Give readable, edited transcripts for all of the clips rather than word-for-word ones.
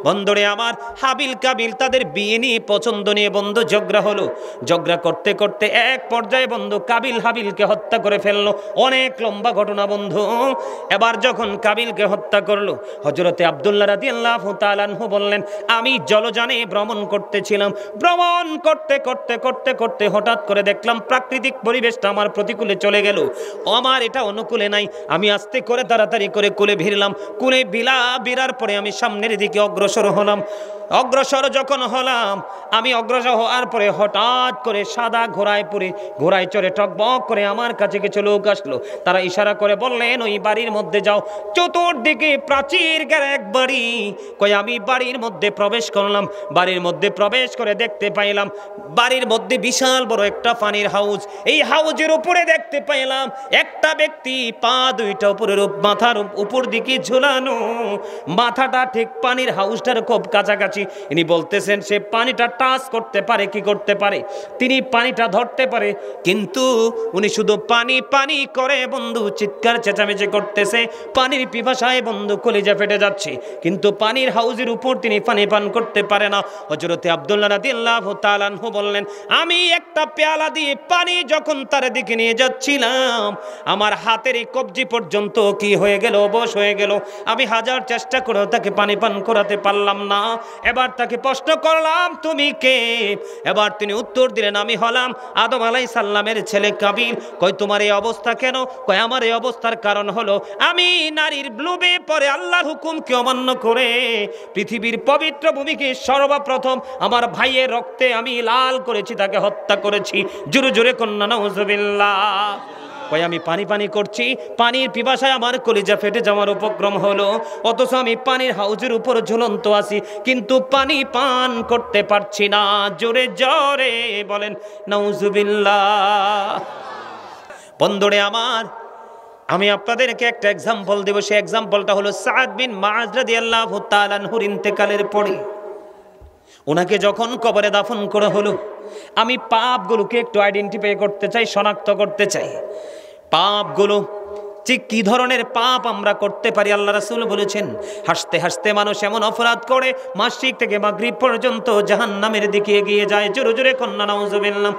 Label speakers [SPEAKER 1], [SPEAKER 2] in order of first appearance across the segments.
[SPEAKER 1] বন্ধুরে আমার, হাবিল কাবিল তাদের বিয়ে নিয়ে পছন্দ নিয়ে বন্ধু ঝগড়া হলো। ঝগড়া করতে করতে এক পর্যায়ে বন্ধু কাবিল হাবিলকে হত্যা করে ফেললো। অনেক লম্বা ঘটনা বন্ধু। এবার যখন কাবিলকে হত্যা করলো, হযরতে আব্দুল্লাহ রাদিয়াল্লাহু তাআলা আনহু বললেন, আমি জলযানে ভ্রমণ করতেছিলাম। ভ্রমণ করতে করতে করতে করতে হঠাৎ করে দেখলাম প্রাকৃতিক পরিবেশটা আমার প্রতিকূলে চলে গেল। আমার এটা অনুকূলে নাই। আমি আস্তে করে তাড়াতাড়ি করে কুলে ভিড়লাম। কুলে বিরার পরে আমি সামনের দিকে অগ্রসর হলাম। অগ্রসর যখন হলাম, আমি অগ্রসর হওয়ার পরে হঠাৎ করে সাদা ঘোড়ায় চড়ে টকবক করে আমার কাছে কিছু লোক আসলো। তারা ইশারা করে বললেন, ওই বাড়ির মধ্যে যাও। চতুর্দিকে প্রাচীর ঘেরা এক বাড়ি। আমি বাড়ির মধ্যে প্রবেশ করলাম। বাড়ির মধ্যে প্রবেশ করে দেখতে পাইলাম বাড়ির মধ্যে বিশাল বড় একটা পানির হাউস। এই হাউজের উপরে দেখতে পাইলাম একটা ব্যক্তি পা দুইটা উপরের মাথার উপর দিকে ঝুলানো, মাথাটা ঠিক পানির হাউসটার খুব কাছাকাছি। ইনি বলতেছেন সে পানিটা টাচ করতে পারে, কি করতে পারে, তিনি পানিটা ধরতে পারে, কিন্তু উনি শুধু পানি পানি করে বন্ধু চিৎকার চেঁচামেচি করতেছে। পানির পিপাসায় বন্ধু কলিজা ফেটে যাচ্ছে, কিন্তু পানির হাউজের উপর তিনি পানি পান করতে পারে না। হযরতে আব্দুল্লাহ রাদিয়াল্লাহু তাআলা আনহু বললেন, আমি একটা পেয়ালা দিয়ে পানি যখন তার দিকে নিয়ে যাচ্ছিলাম, আমার হাতের এই কবজি পর্যন্ত কি হয়ে গেল, অবশ হয়ে গেল। আমি হাজার চেষ্টা করেও তাকে পানি পান করাতে পারলাম না। এবার তাকে প্রশ্ন করলাম, তুমি কে? এবার তিনি উত্তর দিলেন, আমি হলাম আদম আলাইহিস সালামের ছেলে কাবিল। তোমার এই অবস্থা কেন? আমার এই অবস্থার কারণ হলো আমি নারীর লোভে পরে আল্লাহর হুকুমকে অমান্য করে পৃথিবীর পবিত্র ভূমিকে সর্বপ্রথম আমার ভাইয়ের রক্তে আমি লাল করেছি, তাকে হত্যা করেছি। জোরে জোরে কন্যা নাউজুবিল্লাহ। আমি পানি পানি করছি, পানির পিপাসায় আমার কলিজা ফেটে যাওয়ার উপক্রম হলো, অথচ আমি পানির হাউজের উপর ঝুলন্ত আছি, কিন্তু পানি পান করতে পারছি না। জোরে জোরে বলেন নাউজুবিল্লাহ। বন্ধুরে আমার, আমি আপনাদেরকে একটা এক্সাম্পল দেব। সেই এক্সাম্পলটা হলো সাদ বিন মুআয রাদিয়াল্লাহু তাআলা আনহুর ইন্তেকালের পরে ওনাকে যখন কবরে দাফন করা হলো, আমি পাপগুলোকে একটু আইডেন্টিফাই করতে চাই, শনাক্ত করতে চাই। পাপগুলো ঠিক কি ধরনের পাপ আমরা করতে পারি। আল্লাহ রাসূল বলেছেন, হাসতে হাসতে মানুষ এমন অপরাধ করে মাসরিক থেকে মাগরিব পর্যন্ত জাহান্নামের দিকে এগিয়ে যায়। জোরে জোরে কন্যা নাউজুবিল্লাহ।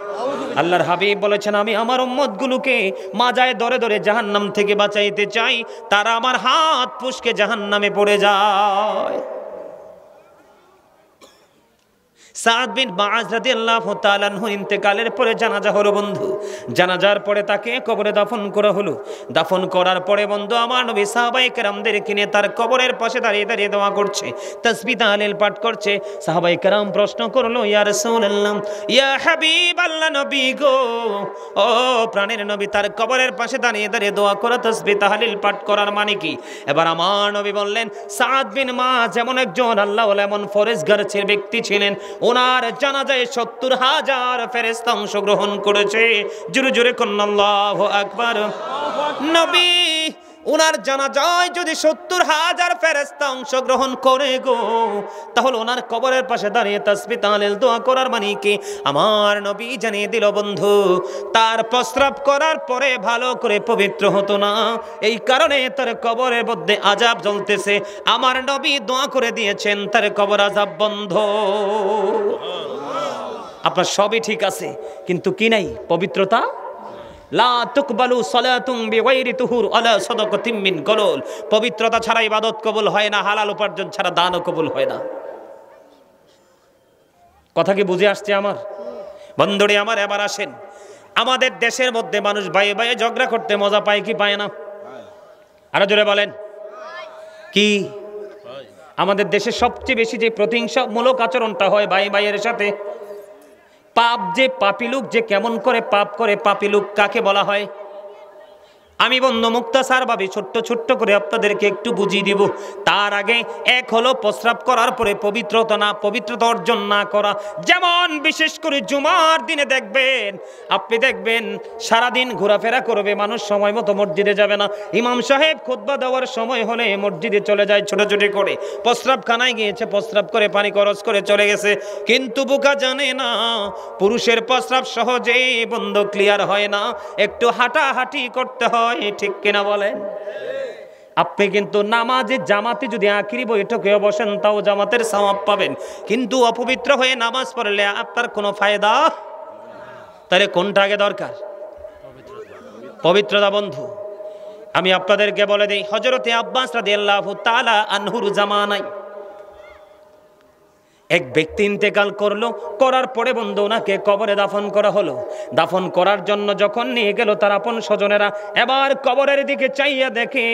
[SPEAKER 1] আল্লাহর হাবিব বলেছেন, আমি আমার উম্মতগুলোকে মাজায় ধরে ধরে জাহান্নাম থেকে বাঁচাইতে চাই, তারা আমার হাত পুশকে জাহান্নামে পড়ে যায়। সাদ বিন মুআয রাদিয়াল্লাহু তাআলা আনহু ইন্তেকালের পরে জানাজা হলো বন্ধু। জানাজার পরে তাকে কবরে দাফন করা হলো। দাফন করার পরে বন্ধু আমার নবী সাহাবায়ে কেরামদের কিনে তার কবরের পাশে দাঁড়িয়ে দাঁড়িয়ে দোয়া করছে, তাসবিহ তাহলিল পাঠ করছে। সাহাবায়ে কেরাম প্রশ্ন করলো, ইয়া রাসূলুল্লাহ, ইয়া হাবিবাল্লাহ, নবী গো, ও প্রাণের নবী, তার কবরের পাশে দাঁড়িয়ে দাঁড়িয়ে দোয়া করা, তাসবিহ তাহলিল পাঠ করার মানে কি? এবার আমার নবী বললেন, সাদ বিন মুআয এমন একজন আল্লাহ ওয়ালা, এমন ফরেজগার ব্যক্তি ছিলেন, ওনার জানাজায় ৭০,০০০ ফেরেশতা অংশগ্রহণ করেছে। জোরে জোরে কন্না আল্লাহু আকবার। নবী, ওনার জানাজায় যদি ৭০,০০০ ফেরেশতা অংশগ্রহণ করে গো, তাহলে ওনার কবরের পাশে দাঁড়িয়ে তাসবিহ তাহলিল দোয়া করার মানে কি? আমার নবী জানিয়ে দিল বন্ধু, তার প্রস্রাব করার পরে ভালো করে পবিত্র হতো না, এই কারণে তার কবরের মধ্যে আযাব জ্বলতেছে। আমার নবী দোয়া করে দিয়েছেন তার কবর আযাব বন্ধ। আপনার সবই ঠিক আছে, কিন্তু কি নাই? পবিত্রতা। লা তুকবালু সালাতুন বিগাইরি তুহুর আলা সাদাকাতিন মিন গলল। পবিত্রতা ছাড়া ইবাদত কবুল হয় না, হালাল উপার্জন ছাড়া দানও কবুল হয় না। কথা কি বুঝে আসছে আমার বন্ধুরে আমার? এবার আসেন, আমাদের দেশের মধ্যে মানুষ ভাইয়ে ভাইয়ে ঝগড়া করতে মজা পায় কি পায় না? আরো জোরে বলেন। কি আমাদের দেশে সবচেয়ে বেশি যে প্রতিহিংসামূলক আচরণটা হয় ভাই ভাইয়ের সাথে, পাপ যে পাপী লোক যে কেমন করে পাপ করে, পাপী লোক কাকে বলা হয়? আমি বন্ধু মুক্তাসার ভাবে ছোট্ট ছোট্ট করে আপনাদেরকে একটু বুঝিয়ে দিব। তার আগে এক হলো প্রস্রাব করার পরে পবিত্রতা অর্জন না করা। যেমন বিশেষ করে জুমার দিনে আপনি দেখবেন সারাদিন ঘোরাফেরা করবে মানুষ, সময় মতো মসজিদে যাবে না। ইমাম সাহেব খুতবা দেওয়ার সময় হলে মসজিদে চলে যায় ছোটাছুটি করে, প্রস্রাবখানায় গিয়েছে, প্রস্রাব করে পানি খরচ করে চলে গেছে। কিন্তু বোকা জানে না পুরুষের প্রস্রাব সহজেই বন্ধ ক্লিয়ার হয় না, একটু হাঁটাহাঁটি করতে হয়। ঠিক কিনা বলেন? আপনি কিন্তু নামাজে জামাতে যদি আখিরি বৈঠকে বসেন তাও জামাতের সওয়াব পাবেন, কিন্তু অপবিত্র হয়ে নামাজ পড়লে আপনার কোনো ফায়দা। তাহলে কোনটা আগে দরকার? পবিত্রতা। বন্ধু, আমি আপনাদেরকে বলে দিই, হযরতে আব্বাস রাদিয়াল্লাহু তাআলা আনহুর জামানায় এক ব্যক্তি ইন্তেকাল করলো, করার পরে বন্ধু ওনাকে কবরে দাফন করা হলো। দাফন করার জন্য যখন নিয়ে গেল তার আপন স্বজনেরা, এবার কবরের দিকে চাইয়া দেখে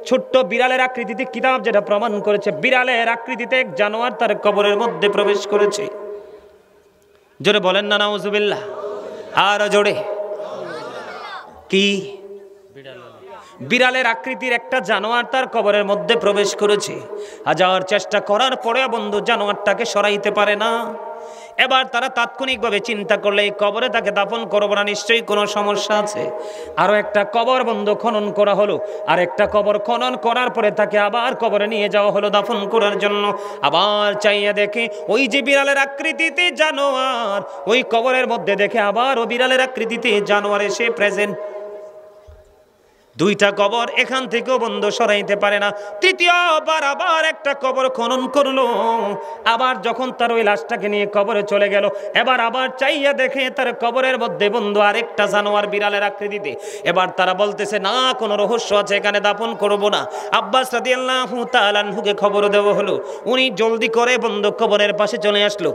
[SPEAKER 1] ছোট্ট বিড়ালের আকৃতিতে, কিতাব যেটা প্রমাণ করেছে বিড়ালের আকৃতিতে এক জানোয়ার তার কবরের মধ্যে প্রবেশ করেছে। জোরে বলেন না নাউজুবিল্লাহ। আর জোরে। কি? বিড়ালের আকৃতির একটা জানোয়ার তার কবরের মধ্যে প্রবেশ করেছে। হাজার চেষ্টা করার পরে বন্ধু জানোয়ারটাকে সরাইতে পারে না। এবার তারা তাৎক্ষণিকভাবে চিন্তা করলে এই কবরে তাকে দাফন করবো না, নিশ্চয়ই কোনো সমস্যা আছে। আরো একটা কবর বন্ধু খনন করা হলো, আর একটা কবর খনন করার পরে তাকে আবার কবরে নিয়ে যাওয়া হলো দাফন করার জন্য। আবার চাইয়া দেখে ওই যে বিড়ালের আকৃতিতে জানোয়ার, ওই কবরের মধ্যে দেখে আবার ও বিড়ালের আকৃতিতে জানোয়ার এসে প্রেজেন্ট। দুইটা কবর এখান থেকেও বন্ধু সরাইতে পারে না। তৃতীয়বার আবার একটা কবর খনন করলো। আবার যখন তার ওই লাশটাকে নিয়ে কবরে চলে গেল, এবার আবার চাইয়া দেখে তার কবরের মধ্যে বন্ধু আরেকটা জানোয়ার বিড়ালের আকৃতিতে। এবার তারা বলতেছে না, কোনো রহস্য আছে, এখানে দাফন করব না। আব্বাস রাদিয়াল্লাহু তাআলা আনহুকে খবর দেওয়া হলো। উনি জলদি করে বন্ধু কবরের পাশে চলে আসলো।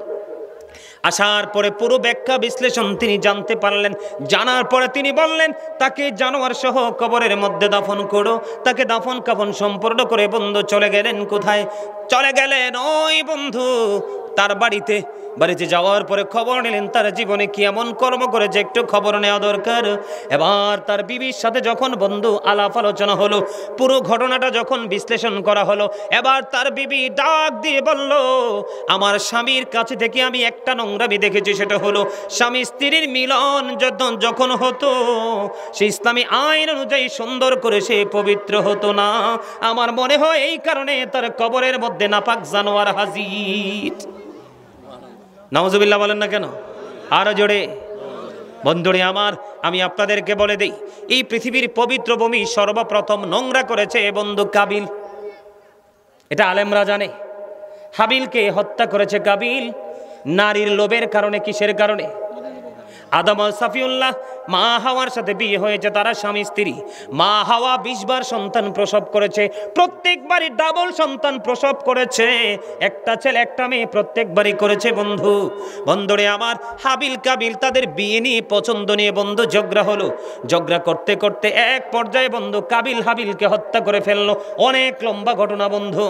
[SPEAKER 1] আসার পরে পুরো ব্যাখ্যা বিশ্লেষণ তিনি জানতে পারলেন। জানার পরে তিনি বললেন, তাকে জানোয়ার সহ কবরের মধ্যে দাফন করো। তাকে দাফন কাফন সম্পূর্ণ করে বন্ধু চলে গেলেন। কোথায় চলে গেলেন? ওই বন্ধু তার বাড়িতে। বাড়িতে যাওয়ার পরে খবর নিলেন তার জীবনে কি এমন কর্ম করেছে, একটু খবর নেওয়া দরকার। এবার তার বিবির সাথে যখন বন্ধু আলাপ আলোচনা হলো, পুরো ঘটনাটা যখন বিশ্লেষণ করা হলো, এবার তার বিবি ডাক দিয়ে বলল, আমার স্বামীর কাছে থেকে আমি একটা নোংরামি দেখেছি, সেটা হলো স্বামী স্ত্রীর মিলন যখন হতো সে ইসলামী আইন অনুযায়ী সুন্দর করে সে পবিত্র হতো না। আমার মনে হয় এই কারণে তার কবরের মধ্যে নাপাক জানোয়ার হাজির। নাউজুবিল্লাহ বলেন না কেন? আরো জোরে। বন্ধুরে আমার, আমি আপনাদেরকে বলে দেই, এই পৃথিবীর পবিত্র ভূমি সর্বপ্রথম নোংরা করেছে বন্ধু কাবিল। এটা আলেমরা জানে। হাবিলকে হত্যা করেছে কাবিল নারীর লোভের কারণে। কিসের কারণে? আদম আর সাফিউল্লাহ মা হাওয়ার সাথে বিয়ে হয়েছে, তারা স্বামী স্ত্রী। মা হাওয়া 20 বার সন্তান প্রসব করেছে, প্রত্যেকবারই ডাবল সন্তান প্রসব করেছে। একটা ছেলে একটা মেয়ে প্রত্যেকবারই করেছে। বন্ধুরে আমার, হাবিল কাবিল তাদের বিয়ে নিয়ে পছন্দ নিয়ে বন্ধু ঝগড়া হলো। ঝগড়া করতে করতে এক পর্যায়ে বন্ধু কাবিল হাবিলকে হত্যা করে ফেললো। অনেক লম্বা ঘটনা বন্ধু।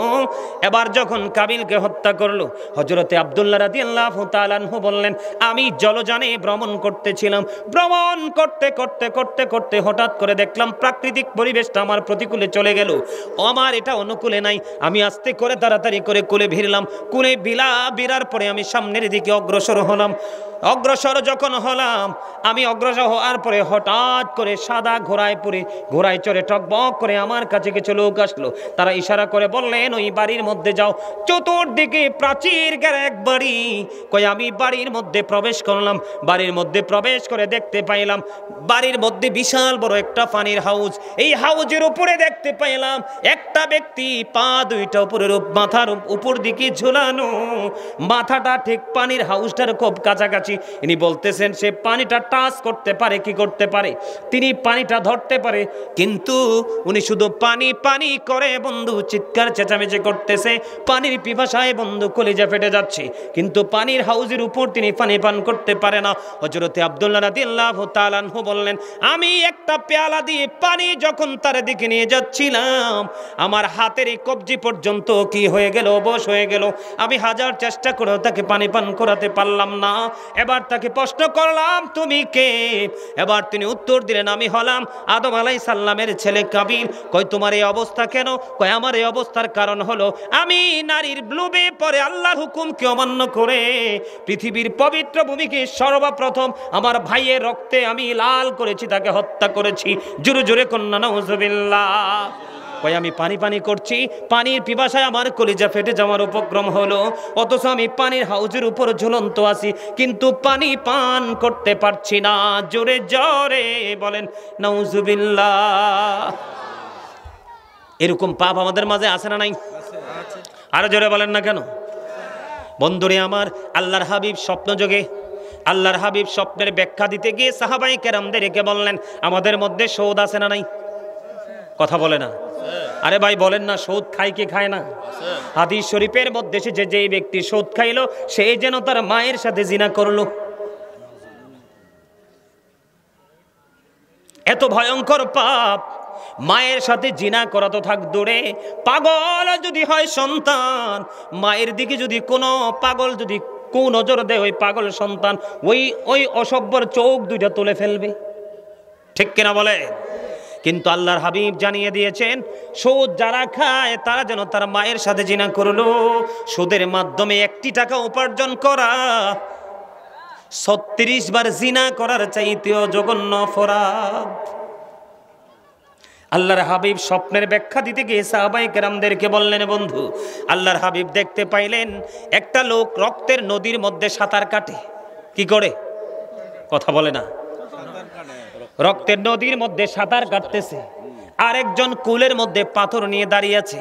[SPEAKER 1] এবার যখন কাবিলকে হত্যা করলো, হযরতে আব্দুল্লাহ রাদিয়াল্লাহু তাআলা আনহু বললেন, আমি জলযানে ভ্রমণ করতেছিলাম। ভ্রমণ করতে করতে করতে করতে হঠাৎ করে দেখলাম প্রাকৃতিক পরিবেশটা আমার প্রতিকূলে চলে গেল, আমার এটা অনুকূলে নাই। আমি আস্তে করে তাড়াতাড়ি করে কোলে ভিড়লাম। কোলে বিরার পরে আমি সামনের দিকে অগ্রসর হলাম। অগ্রসর যখন হলাম, আমি অগ্রসর হওয়ার পরে হঠাৎ করে সাদা ঘোড়ায় চড়ে টকবক করে আমার কাছে কিছু লোক আসলো। তারা ইশারা করে বললেন, ওই বাড়ির মধ্যে যাও। চতুর্দিকে প্রাচীর ঘেরা এক বাড়ি। আমি বাড়ির মধ্যে প্রবেশ করলাম। বাড়ির মধ্যে প্রবেশ করে দেখতে পাইলাম বাড়ির মধ্যে বিশাল বড় একটা পানির হাউস। এই হাউজের উপরে দেখতে পাইলাম একটা ব্যক্তি পা দুইটা উপরের মাথার উপর দিকে ঝুলানো, মাথাটা ঠিক পানির হাউসটার খুব কাছাকাছি। ইনি বলতেছেন সে পানিটা টাচ করতে পারে, কি করতে পারে, তিনি পানিটা ধরতে পারে, কিন্তু উনি শুধু পানি পানি করে বন্ধু চিৎকার চেঁচামেচি করতেছে। পানির পিপাসায় বন্ধু কলিজা ফেটে যাচ্ছে, কিন্তু পানির হাউজের উপর তিনি পানি পান করতে পারে না। হযরতে আব্দুল্লাহ রাদিয়াল্লাহু তাআলা আনহু বললেন, আমি একটা পেয়ালা দিয়ে পানি যখন তার দিকে নিয়ে যাচ্ছিলাম, আমার হাতের এই কবজি পর্যন্ত কি হয়ে গেল, অবশ হয়ে গেল। আমি হাজার চেষ্টা করেও তাকে পানি পান করাতে পারলাম না। এবার তাকে প্রশ্ন করলাম, তুমি কে? এবার তিনি উত্তর দিলেন, আমি হলাম আদম আলাইহিস সালামের ছেলে কাবিল। তোমার এই অবস্থা কেন? আমার এই অবস্থার কারণ হলো আমি নারীর লোভে পড়ে আল্লাহর হুকুমকে অমান্য করে পৃথিবীর পবিত্র ভূমিকে সর্বপ্রথম আমার ভাইয়ের রক্তে আমি লাল করেছি, তাকে হত্যা করেছি। জোরে জোরে কন্যা নাউজুবিল্লাহ। আমি পানি পানি করছি, পানির পিপাসায় আমার কলিজা ফেটে যাওয়ার উপক্রম হলো, অথচ আমি পানির হাউজের উপর ঝুলন্ত আছি, কিন্তু পানি পান করতে পারছি না। জোরে জোরে বলেন নাউজুবিল্লাহ। এরকম পাপ আমাদের মাঝে আছে না নাই? আরো জোরে বলেন না কেন? বন্ধুরে আমার, আল্লাহর হাবিব স্বপ্নযোগে, আল্লাহর হাবিব স্বপ্নের ব্যাখ্যা দিতে গিয়ে সাহাবায়ে কেরামদেরকে বললেন, আমাদের মধ্যে সুদ আছে না নাই? কথা বলে না। আরে ভাই বলেন না, সুদ খায় কি খায় না? হাদিস শরীফের মধ্যে এসেছে, যে ব্যক্তি সুদ খাইলো সে যেন তার মায়ের সাথে জিনা করলো। এত ভয়ঙ্কর পাপ। মায়ের সাথে জিনা করা তো থাক দূরে, পাগল যদি হয় সন্তান, মায়ের দিকে যদি কোনো পাগল যদি কুনজর দেয়, ওই পাগল সন্তান ওই অসভ্যর চোখ দুইটা তুলে ফেলবে। ঠিক কিনা বলে? কিন্তু আল্লাহর হাবিব জানিয়ে দিয়েছেন, সুদ যারা খায় তারা যেন তার মায়ের সাথে জিনা করলো। সুদের মাধ্যমে 1 টাকা উপার্জন করা 36 বার জিনা করার চাইতেও জঘন্য অপরাধ। আল্লাহর হাবিব স্বপ্নের ব্যাখ্যা দিতে গিয়ে সাহাবায়ে কেরামদেরকে বললেন, বন্ধু, আল্লাহর হাবিব দেখতে পাইলেন একটা লোক রক্তের নদীর মধ্যে সাঁতার কাটে। কি করে? কথা বলে না। রক্তের নদীর মধ্যে সাঁতার কাটতেছে, আরেকজন কুলের মধ্যে পাথর নিয়ে দাঁড়িয়ে আছে।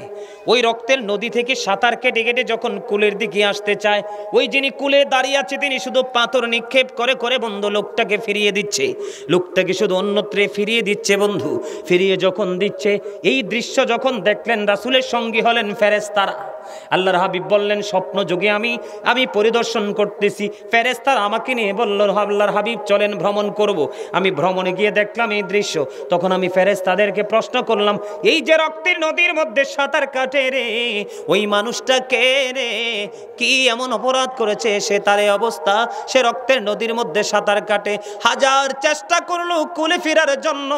[SPEAKER 1] ওই রক্তের নদী থেকে সাঁতার কেটে কেটে যখন কুলের দিকে আসতে চায়, ওই যিনি কুলে দাঁড়িয়ে আছে তিনি শুধু পাথর নিক্ষেপ করে করে বন্ধু লোকটাকে ফিরিয়ে দিচ্ছে, লোকটাকে শুধু অন্যত্রে ফিরিয়ে দিচ্ছে। বন্ধু ফিরিয়ে যখন দিচ্ছে, এই দৃশ্য যখন দেখলেন, রাসূলের সঙ্গী হলেন ফেরেশতারা। আল্লাহর হাবিব বললেন, স্বপ্ন যোগে আমি পরিদর্শন করতেছি। ফেরেশতারা আমাকে নিয়ে বলল, আল্লাহর হাবিব চলেন ভ্রমণ করব। আমি ভ্রমণে গিয়ে দেখলাম এই দৃশ্য। তখন আমি ফেরেশতাদেরকে প্রশ্ন করলাম, এই যে রক্তের নদীর মধ্যে সাঁতার কাটে রে, ওই মানুষটা কে রে? কি এমন অপরাধ করেছে সে তার এই অবস্থা? সে রক্তের নদীর মধ্যে সাঁতার কাটে, হাজার চেষ্টা করলো কুলে ফেরার জন্য,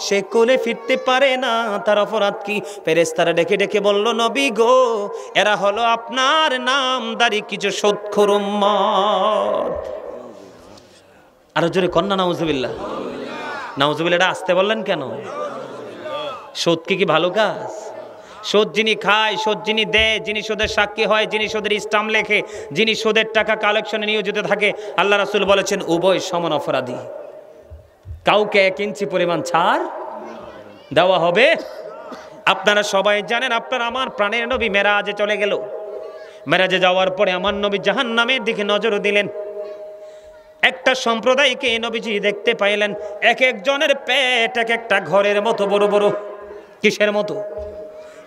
[SPEAKER 1] সে কুলে ফিরতে পারে না। তার অপরাধ কি? ফেরেশতারা ডেকে ডেকে বলল, নবী গো, এরা হলো আপনার নামদারি কিছু সুদখোর উম্মত। আরো জোরে কন্যা নাউজুবিল্লাহ। নাউজুবিল্লাহ। এটা আসতে বললেন কেন? সুদ কি ভালো কাজ? সুদ যিনি খায়, সুদ যিনি দেয়, যিনি সুদের সাক্ষী হয়, যিনি সুদের স্টাম্প লেখে, যিনি সুদের টাকা কালেকশনে নিয়োজিত থাকে, আল্লাহ রাসূল বলেছেন উভয় সমান অপরাধী। কাউকে 1 ইঞ্চি পরিমাণ ছাড় দেওয়া হবে। আপনারা সবাই জানেন, আপনারা আমার প্রাণের নবী মেরাজে চলে গেল। মেরাজে যাওয়ার পরে আমার নবী জাহান্নামের দিকে নজর দিলেন। একটা সম্প্রদায়কে নবীজি দেখতে পাইলেন, এক একজনের পেট এক একটা ঘরের মতো বড় বড়। কিসের মতো?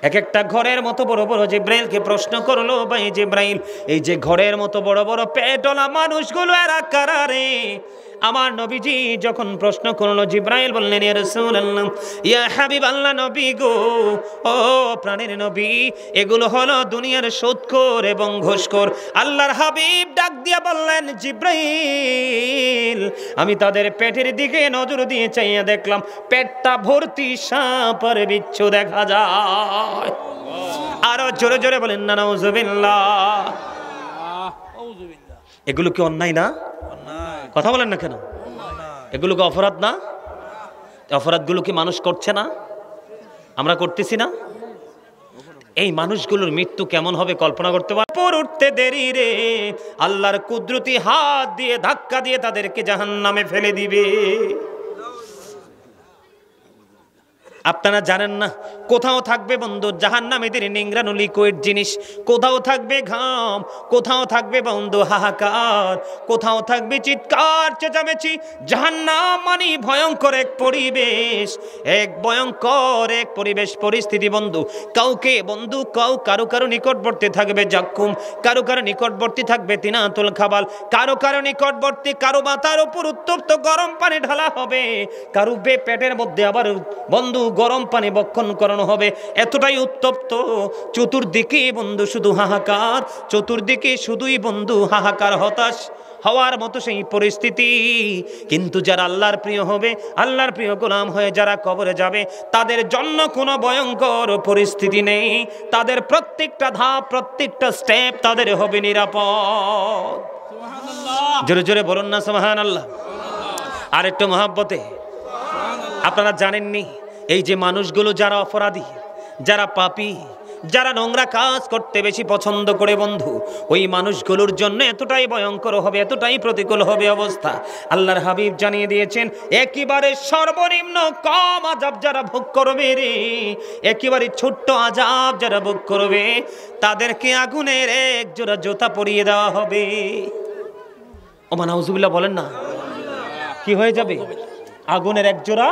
[SPEAKER 1] এক একটা ঘরের মতো বড় বড়। জিব্রাইলকে প্রশ্ন করলো, ভাই জিব্রাইল, এই যে ঘরের মতো বড় বড় পেটওয়ালা মানুষগুলো এরা কারা রে? আমার নবীজি যখন প্রশ্ন করলো, জিব্রাইল বললেন, ইয়া রাসূলুল্লাহ, ইয়া হাবিবাল্লাহ, নবী গো, ও প্রাণের নবী, এগুলো হলো দুনিয়ার সুদখোর এবং ঘুষখোর। আল্লাহর হাবিব ডাক দিয়ে বললেন, জিব্রাইল, আমি তাদের পেটের দিকে নজর দিয়ে চাইয়া দেখলাম, পেটটা ভর্তি সাপ আর বিচ্ছু দেখা যায়। আরো জোরে জোরে বলেন না নাউজুবিল্লাহ। এগুলো কি অন্যায় না? কথা বলেন না কেন? এগুলো কি অপরাধ না? অপরাধগুলো কি মানুষ করছে না? আমরা করতেছি না? এই মানুষগুলোর মৃত্যু কেমন হবে কল্পনা করতে পারেন? পর উঠতে দেরি রে, আল্লাহর কুদরতি হাত দিয়ে ধাক্কা দিয়ে তাদেরকে জাহান্নামে ফেলে দিবে। আপনারা জানেন না, কোথাও থাকবে বন্ধু জাহান্নামীদের নিংড়ানো লিকুইড জিনিস, কোথাও থাকবে ঘাম, কোথাও থাকবে বন্ধু হাহাকার, কোথাও থাকবে চিৎকার চেঁচামেচি। জাহান্নাম মানে ভয়ঙ্কর এক পরিবেশ, এক ভয়ঙ্কর এক পরিবেশ পরিস্থিতি বন্ধু। কাউকে বন্ধু কারো কারো নিকটবর্তী থাকবে জাক্কুম, কারো কারো নিকটবর্তী থাকবে তিনাতুল খাবাল, কারো কারো নিকটবর্তী কারো মাথার উপর উত্তপ্ত গরম পানি ঢালা হবে, কারো পেটের মধ্যে আবার বন্ধু গরম পানি বক্ষণ করানো হবে। এতটাই উত্তপ্ত, চতুর্দিকে বন্ধু শুধু হাহাকার, চতুর্দিকে শুধুই বন্ধু হাহাকার, হতাশ হওয়ার মতো সেই পরিস্থিতি। কিন্তু যারা আল্লাহর প্রিয় হবে, আল্লাহর প্রিয় গোলাম হয়ে যারা কবরে যাবে, তাদের জন্য কোনো ভয়ঙ্কর পরিস্থিতি নেই। তাদের প্রত্যেকটা ধাপ, প্রত্যেকটা স্টেপ তাদের হবে নিরাপদ। জোরে জোরে বলুন না সুবহানাল্লাহ। আর একটু মহাব্বতে। আপনারা জানেননি, এই যে মানুষগুলো যারা অপরাধী, যারা পাপী, যারা নোংরা কাজ করতে বেশি পছন্দ করে বন্ধু, ওই মানুষগুলোর জন্য এতটাই ভয়ঙ্কর হবে, এতটাই প্রতিকূল হবে অবস্থা। আল্লাহর হাবিব জানিয়ে দিয়েছেন, একেবারে সর্বনিম্ন কম আযাব যারা ভোগ করবে রে, একেবারে ছোট্ট আযাব যারা ভোগ করবে, তাদেরকে আগুনের এক জোড়া জুতা পরিয়ে দেওয়া হবে। ওমা নাউজুবিল্লাহ বলেন না, কি হয়ে যাবে? আগুনের এক জোড়া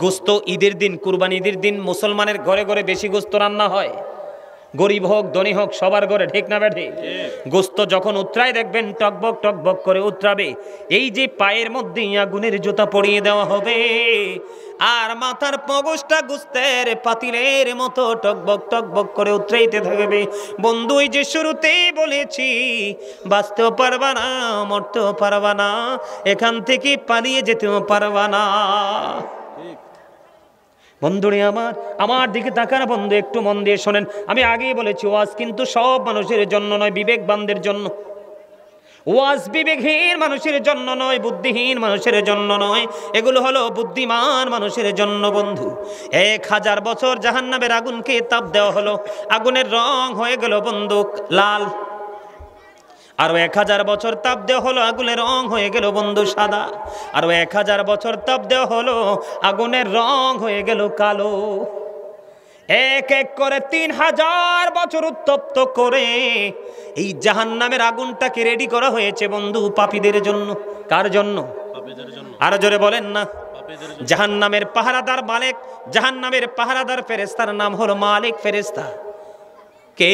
[SPEAKER 1] গোস্ত। ঈদের দিন, কুরবানি ঈদের দিন মুসলমানের ঘরে ঘরে বেশি গোস্ত রান্না হয়, গরিব হোক ধনী হোক সবার ঘরে, ঠিক না বেঠে? গোস্ত যখন উতরায় দেখবেন টকবক টকবক করে উতরাবে, এই যে পায়ের মধ্যে আগুনের জুতা পরিয়ে দেওয়া হবে, আর মাথার মগজটা গোস্তের পাতিলের মতো টকবক টকবক করে উতরাইতে থাকবে। বন্ধু, এই যে শুরুতেই বলেছি, বাঁচতেও পারবা না, মরতেও পারবা না, এখান থেকে পালিয়ে যেতেও পারবা না। বন্ধুরে আমার দিকে তাকান বন্ধু, একটু মন দিয়ে শোনেন। আমি আগেই বলেছি, ওয়াজ কিন্তু সব মানুষের জন্য নয়, বিবেকবানদের জন্য। ওয়াজ বিবেকহীন মানুষের জন্য নয়, বুদ্ধিহীন মানুষের জন্য নয়, এগুলো হলো বুদ্ধিমান মানুষের জন্য বন্ধু। 1000 বছর জাহান্নামের আগুনকে তাপ দেওয়া হলো, আগুনের রং হয়ে গেল বন্ধু লাল। আরো 1000 বছর তাপ দেওয়া হলো, আগুনের রং হয়ে গেল বন্ধু সাদা। আরো 1000 বছর তাপ দেওয়া হলো, আগুনের রং হয়ে গেল কালো। এক এক করে 3000 বছর উত্তপ্ত করে এই জাহান্নামের আগুনটাকে রেডি করা হয়েছে বন্ধু পাপীদের জন্য। কার জন্য? আরো জোরে বলেন না। জাহান্নামের পাহারাদার মালিক, জাহান্নামের পাহারাদার ফেরেশতার নাম হলো মালিক ফেরেশতা। কে?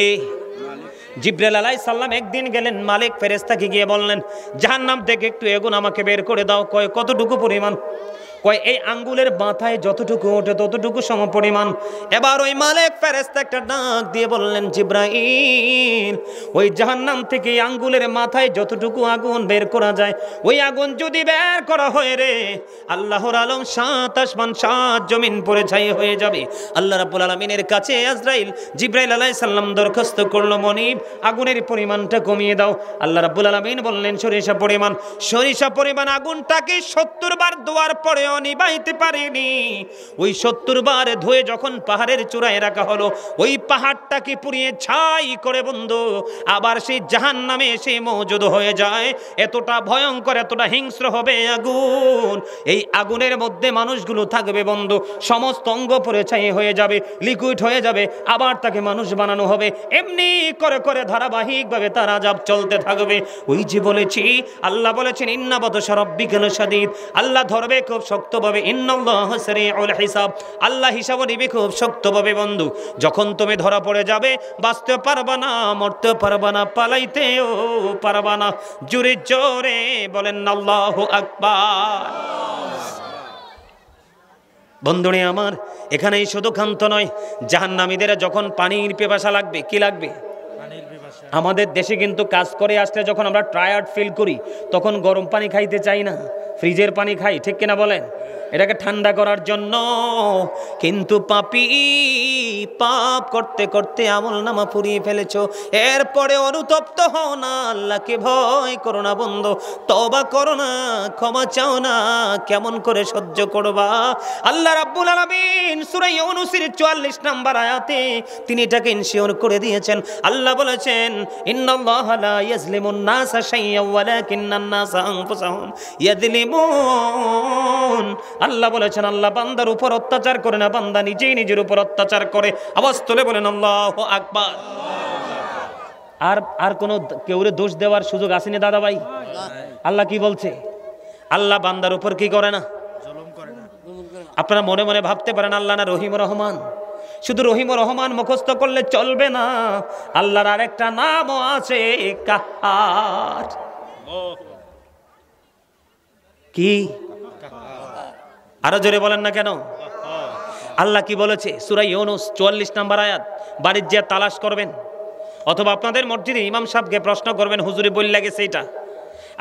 [SPEAKER 1] জিবরাইল আলাইহিস সালাম একদিন গেলেন মালিক ফেরেশতাকে গিয়ে বললেন, জাহান্নাম থেকে একটু এগুন আমাকে বের করে দাও। কয় কতটুকু পরিমাণ? কয় এই আঙ্গুলের মাথায় যতটুকু ওঠে ততটুকু সম পরিমাণ। এবার ওই মালিক ফেরেশতা একটা ডাক দিয়ে বললেন, জিবরাইল, ওই জাহান্নাম থেকে আঙ্গুলের মাথায় যতটুকু আগুন বের করা যায়, ওই আগুন যদি বের করা হয় রে, আল্লাহর আলম 7 আসমান 7 জমিন পড়ে ছাই হয়ে যাবে। আল্লাহ রাব্বুল আলামিনের কাছে আজরাইল জিবরাইল আলাইহিস সালাম দরখাস্ত করলো, মনিব আগুনের পরিমাণটা কমিয়ে দাও। আল্লাহ রাব্বুল আলামিন বললেন, সরিষা পরিমাণ আগুনটাকে 70 বার দোয়ার পরে নিবাইতে পারেনি। ওই 70 বার ধুয়ে যখন পাহাড়ের চূড়ায় রাখা হলো, ওই পাহাড়টাকে পুড়িয়ে ছাই করে বন্ধু আবার সেই জাহান্নামে এসে মওজুদ হয়ে যায়। এতটা ভয়ঙ্কর, এতটা হিংস্র হবে আগুন। এই আগুনের মধ্যে মানুষগুলো থাকবে বন্ধু, সমস্ত অঙ্গ পুড়ে ছাই হয়ে যাবে, লিকুইড হয়ে যাবে, আবার তাকে মানুষ বানানো হবে। এমনি করে করে ধারাবাহিকভাবে তার আযাব চলতে থাকবে। ওই যে বলেছি, আল্লাহ বলেছেন, ইন্না বাতশা রাব্বিকা লাশাদীদ, আল্লাহ ধরবে খুব শক্তভাবে, ইন্নাল্লাহা সারিউল হিসাব, আল্লাহ হিসাব নিবে খুব শক্তভাবে বন্ধু। যখন তুমি ধরা পড়ে যাবে, বাঁচতে পারবা না, মরতে পারবা না, পালাইতেও পারবা না। জোরে জোরে বলেন আল্লাহু আকবার। বন্ধুরে আমার, এখানেই শুধু ক্ষান্ত নয়, জাহান্নামীদের যখন পানির পিপাসা লাগবে, কি লাগবে? আমাদের দেশে কিন্তু কাজ করে আসলে যখন আমরা টায়ার্ড ফিল করি, তখন গরম পানি খাইতে চাই না, ফ্রিজের পানি খাই, ঠিক কিনা বলেন? এটাকে ঠান্ডা করার জন্য। কিন্তু পাপী, পাপ করতে করতে আমল নামা পুড়িয়ে ফেলেছো, এরপরে অনুতপ্ত হও না, আল্লাহকে ভয় করো না বন্ধু, তওবা করো না, ক্ষমা চাও না, কেমন করে সহ্য করবা? আল্লাহ রাব্বুল আলামিন সূরা ইউনূসের 44 নম্বর আয়াতে তিনি এটাকে ইনশিওর করে দিয়েছেন। আল্লাহ বলেছেন, ইন্নাল্লাহা লা ইয়াজলিমুন নাসা শাইয়্যান ওয়ালাকিন্নান নাসা আনফুসাহুম ইয়াজলিমুন। আল্লাহ বলেছেন, আল্লাহ বান্দার উপর অত্যাচার করে না, বান্দা নিজেই নিজের উপর অত্যাচার করে। আওয়াজ তুলে বলেন আল্লাহু আকবার। আর কোন কেউরে দোষ দেওয়ার সুযোগ আসেনি দাদা ভাই? আল্লাহ কি বলছে? আল্লাহ বান্দার উপর কি করে না? জুলুম করে না। আপনারা মনে মনে ভাবতে পারেন আল্লাহ না রহিম রহমান? শুধু রহিম রহমান মুখস্থ করলে চলবে না, আল্লাহর আরেকটা নামও আছে, কাহার। কি? আরো জোরে বলেন না কেন? আল্লাহ কি বলেছে? সূরা ইউনূস 44 নম্বর আয়াত। বাড়ির যে তালাশ করবেন, অথবা আপনাদের মসজিদে ইমাম সাহেবকে প্রশ্ন করবেন, হুজুরি বললে গেছে এটা।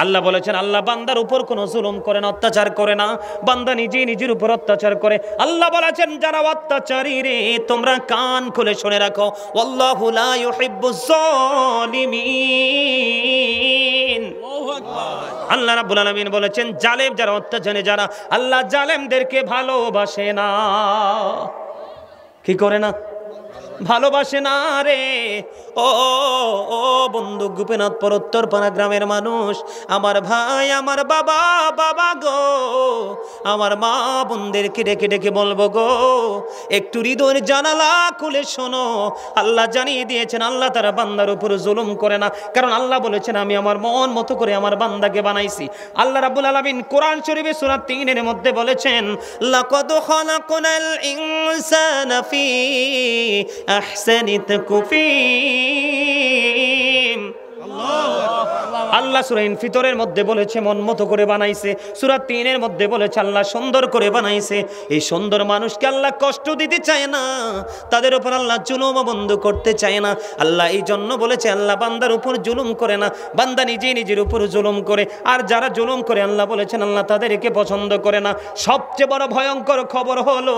[SPEAKER 1] আল্লাহ বলেছেন, আল্লাহ বান্দার উপর কোনো জুলুম করে না, অত্যাচার করে না, বান্দা নিজেই নিজের উপর অত্যাচার করে। আল্লাহ বলেছেন, যারা অত্যাচারী রে, তোমরা কান খুলে শুনে রাখো, আল্লাহু লা ইউহিব্বুজ জালিমিন। আল্লাহ রাব্বুল আলামিন বলেছেন, জালেম যারা, অত্যাচারী যারা, আল্লাহ জালেমদেরকে ভালোবাসে না। কি করে না? ভালোবাসে না রে। ও ও বন্ধু গোপীনাথপুর উত্তরপাড়া গ্রামের মানুষ, আমার ভাই, আমার বাবা, বাবা গো, আমার মা বোনদেরকে ডেকে ডেকে বলবো গো, একটু হৃদয়ের জানালা খুলে শোনো। আল্লাহ জানিয়ে দিয়েছেন আল্লাহ তার বান্দার উপর জুলুম করে না, কারণ আল্লাহ বলেছেন আমি আমার মন মতো করে আমার বান্দাকে বানাইছি। আল্লাহ রাব্বুল আলামিন কোরআন শরীফে সূরা ৩ এর মধ্যে বলেছেন লাকাদ খালাকনাল ইনসানা ফি আহসানি তাকওয়িম। আল্লাহ সূরা ইনফিতরের মধ্যে বলেছে মন মতো করে বানাইছে, সূরা ৩ এর মধ্যে বলেছে আল্লাহ সুন্দর করে বানাইছে। এই সুন্দর মানুষকে আল্লাহ কষ্ট দিতে চায় না, তাদের উপর আল্লাহ জুলুম বন্ধ করতে চায় না। আল্লাহ এই জন্য বলেছে আল্লাহ বান্দার উপর জুলুম করে না, বান্দা নিজে নিজের উপর জুলুম করে। আর যারা জুলুম করে আল্লাহ বলেছেন আল্লাহ তাদেরকে পছন্দ করে না। সবচেয়ে বড় ভয়ঙ্কর খবর হলো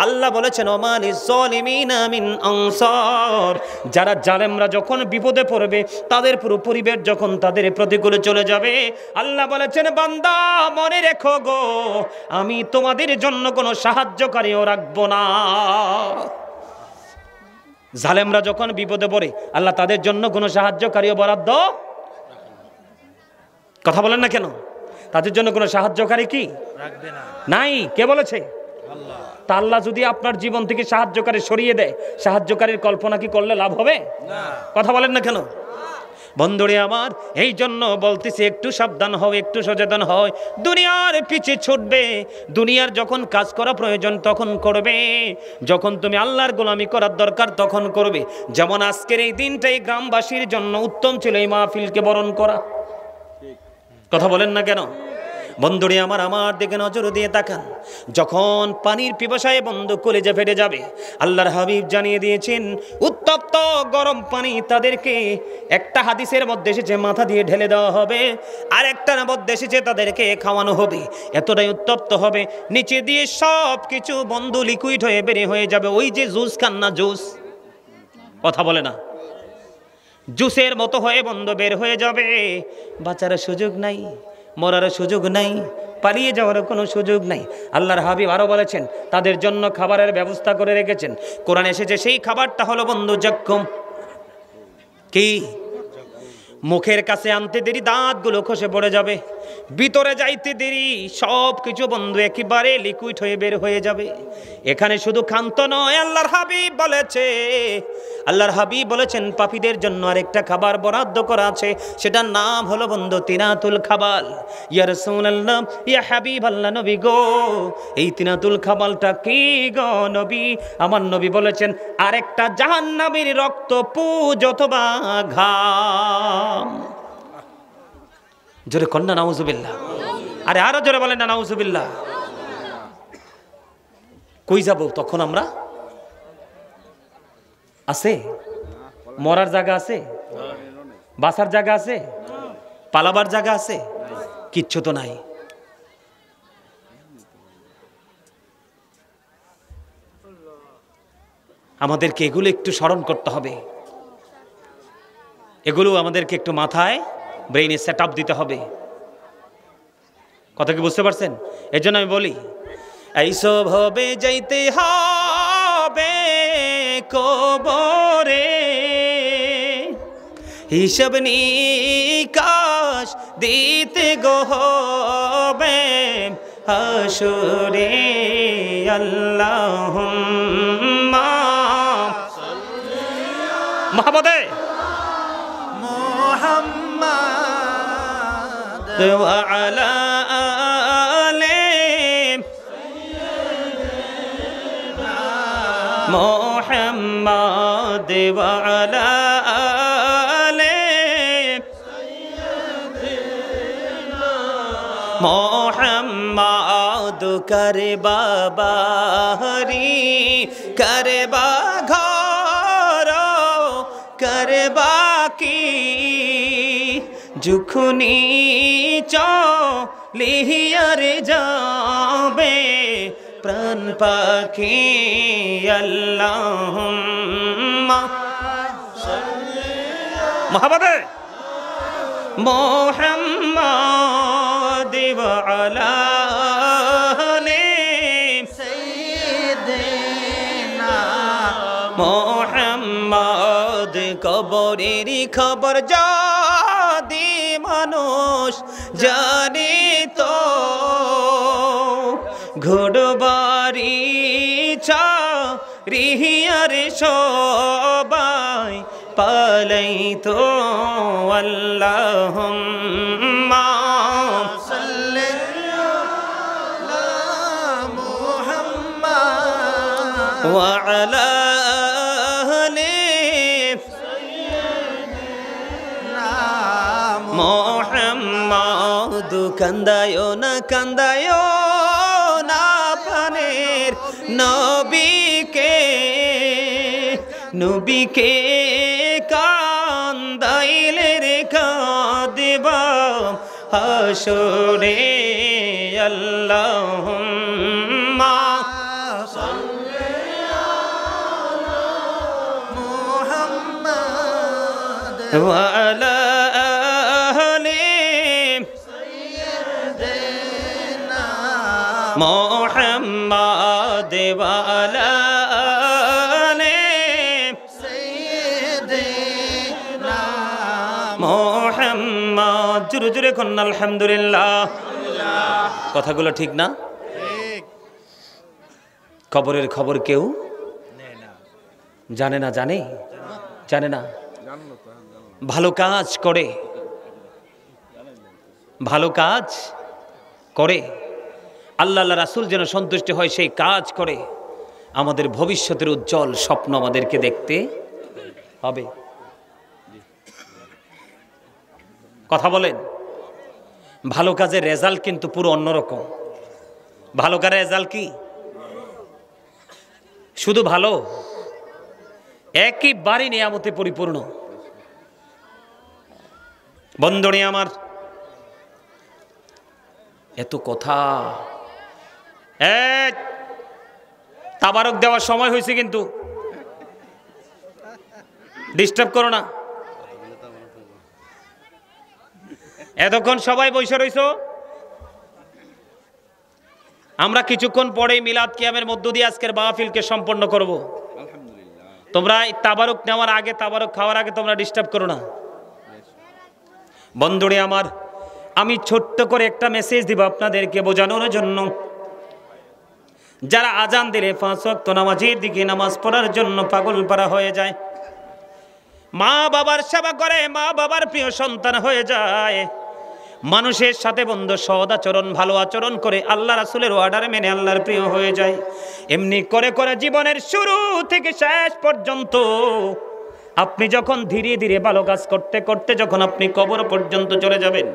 [SPEAKER 1] আল্লাহ বলেছেন ওমালিজ জালিমিনা মিন আনসার, যারা জালেমরা যখন বিপদে পড়বে, তাদের পুরো পরিবার যখন তাদের প্রতিকূলে চলে যাবে, আল্লাহ বলেছেন বান্দা মনে রেখো গো, আমি তোমাদের জন্য কোনো সাহায্যকারীও রাখবো না। জালেমরা যখন বিপদে পড়ে আল্লাহ তাদের জন্য কোনো সাহায্যকারীও বরাদ্দ, কথা বলেন না কেন? তাদের জন্য কোনো সাহায্যকারী কি রাখবে না? নাই। কে বলেছে? আল্লাহ। তা আল্লাহ যদি আপনার জীবন থেকে সাহায্যকারী সরিয়ে দেয়, সাহায্যকারীর কল্পনা কি করলে লাভ হবে না? কথা বলেন না কেন? বন্ধুরে আমার, এই জন্য বলতেছি একটু সাবধান হও, একটু সচেতন হয়। দুনিয়ার পিছে ছুটবে, দুনিয়ার যখন কাজ করা প্রয়োজন তখন করবে, যখন তুমি আল্লাহর গোলামি করার দরকার তখন করবে। যেমন আজকের এই দিনটাই গ্রামবাসীর জন্য উত্তম ছিল এই মাহফিলকে বরণ করা। কথা বলেন না কেন? বন্ধুরে আমার, আমার দিকে নজর দিয়ে তাকান। যখন পানির পিপাসায় বন্ধু কলেজে ফেটে যাবে, আল্লাহর হাবিব জানিয়ে দিয়েছেন উত্তপ্ত গরম পানি তাদেরকে, একটা হাদিসের মধ্যে এসেছে মাথা দিয়ে ঢেলে দেওয়া হবে, আর একটা মধ্যে এসেছে তাদেরকে খাওয়ানো হবে। এতটাই উত্তপ্ত হবে, নিচে দিয়ে সব কিছু বন্ধু লিকুইড হয়ে বেরিয়ে হয়ে যাবে। ওই যে জুস খান না, জুস, কথা বলে না, জুসের মতো হয়ে বন্ধু বের হয়ে যাবে। বাঁচার সুযোগ নাই, মরার সুযোগ নাই, পালিয়ে যাওয়ার কোনো সুযোগ নাই। আল্লাহর হাবিব আরো বলেছেন তাদের জন্য খাবারের ব্যবস্থা করে রেখেছেন। কোরআন এসেছে সেই খাবারটা হলো বন্ধু জখম। কি? মুখের কাছে আনতে দেরি দাঁতগুলো খসে পড়ে যাবে, ভিতরে যাইতে দেরি সব কিছু বন্ধু একেবারে লিকুইড হয়ে বের হয়ে যাবে। এখানে শুধু ক্ষান্ত নয়, আল্লাহর হাবিব বলেছে, আল্লাহর হাবিব বলেছেন পাপীদের জন্য আরেকটা খাবার বরাদ্দ করা আছে, সেটার নাম হলো বন্ধু তিনাতুল খাবাল। ইয়া রাসূলুল্লাহ, ইয়া হাবিবাল্লাহ, নবী গো, এই তিনাতুল খাবালটা কি গো নবী? আমার নবী বলেছেন আরেকটা জাহান্নামীর রক্ত, পুজ অথবা ঘাম। জোরে কন্যা নাউজুবিল্লাহ। আরে আরো জোরে বলেন না নাউজুবিল্লাহ। কই যাব তখন আমরা? আছে মরার জায়গা আছে, বাসার জায়গা আছে, পালাবার জায়গা আছে? কিচ্ছু তো নাই। আমাদেরকে এগুলো একটু স্মরণ করতে হবে, এগুলো আমাদেরকে একটু মাথায় ব্রেইনে সেট আপ দিতে হবে। কথা কি বুঝতে পারছেন? এই জন্য আমি বলি এইসব হবে যাইতে হবে কবরে, হিসাব নিকাশ দিতে গো হবে হাসরে। আল্লাহুম্মা মুহাম্মাদে মুহাম্মাদ ওয়া আলা আলি মুহাম্মাদ ওয়া আলা আলি মুহাম্মাদ। করবা বাহারি করবা ঘর করবা কি যুখনি চলিয়ার যাবে প্রাণ পাখি। আল্লাহুম্মা মুহাম্মাদে মুহাম্মাদ ওয়া আলা আলি সাইয়্যিদিনা মুহাম্মাদ কবরের খবর যদি মানুষ জানে তো ঘোড়বাড়ি চারিয়ার সবাই পালাই তো আল্লাহুম্মা সাল্লি আলা মুহাম্মাদ ওয়া আলা আলি সাইয়্যিদিনা মুহাম্মাদ কান্দায়ো না পানের নবীকে কান্দাইলে রে কাঁদবা হাসরে আল্লাহুম্মা সাল্লি আলা মুহাম্মাদ ওয়া আলা আলি সাইয়্যিদিনা মুহাম্মাদ ওয়া আলা মুহাম্মদ জোরে জোরে কোন আলহামদুলিল্লাহ। কথাগুলো ঠিক না? কবরের খবর কেউ জানে না। জানে না। ভালো কাজ করে আল্লাহ রাসূল যেন সন্তুষ্ট হয় সেই কাজ করে আমাদের ভবিষ্যতের উজ্জ্বল স্বপ্ন আমাদেরকে দেখতে হবে। কথা বলেন। ভালো কাজের রেজাল্ট কিন্তু পুরো অন্যরকম। ভালো কাজের রেজাল্ট কি শুধু ভালো? একেবারে নিয়ামতে পরিপূর্ণ। বন্ধুরে আমার, এত কথা তাবারক দেওয়ার সময় হয়েছে, কিন্তু ডিস্টার্ব করো না। এতক্ষণ সবাই বসে রইছো, আমরা কিছুক্ষণ পরে মিলাদ কিয়ামের মধ্য দিয়ে আজকের মাহফিলকে সম্পন্ন করব। তোমরা তাবারক নেওয়ার আগে, তাবারক খাওয়ার আগে তোমরা ডিস্টার্ব করো না। বন্ধুরে আমার, আমি ছোট্ট করে একটা মেসেজ দিব আপনাদেরকে বোঝানোর জন্য। যারা আজান দিলে 5 ওয়াক্ত নামাজের দিকে নামাজ পড়ার জন্য পাগল পারা হয়ে যায়, মা বাবার সেবা করে, মা বাবার প্রিয় সন্তান হয়ে যায়, মানুষের সাথে বন্ধু সৎ আচরণ ভালো আচরণ করে আল্লাহ রাসূলের অর্ডার মেনে আল্লাহর প্রিয় হয়ে যায়। এমনি করে করে জীবনের শুরু থেকে শেষ পর্যন্ত আপনি যখন ধীরে ধীরে ভালো কাজ করতে করতে যখন আপনি কবর পর্যন্ত চলে যাবেন,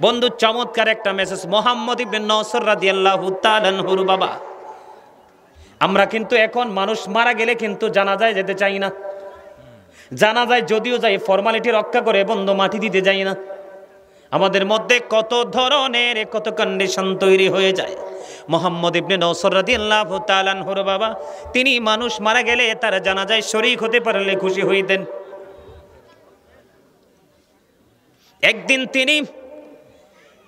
[SPEAKER 1] বন্ধু চমৎকার একটা মেসেজ। মুহাম্মদ ইবনে নসর রাদিয়াল্লাহু তাআলা আনহুর বাবা। আমরা কিন্তু এখন মানুষ মারা গেলে কিন্তু জানাজায় যেতে চাই না। জানাজায় যদিও যাই ফর্মালিটি রক্ষা করে বন্ধু মাটি দিতে যাই না। আমাদের মধ্যে কত ধরনের কত কন্ডিশন তৈরি হয়ে যায়। মুহাম্মদ ইবনে নসর রাদিয়াল্লাহু তাআলা আনহুর বাবা, তিনি মানুষ মারা গেলে তার জানাজায় শরীক হতে পারলে খুশি হইতেন। একদিন তিনি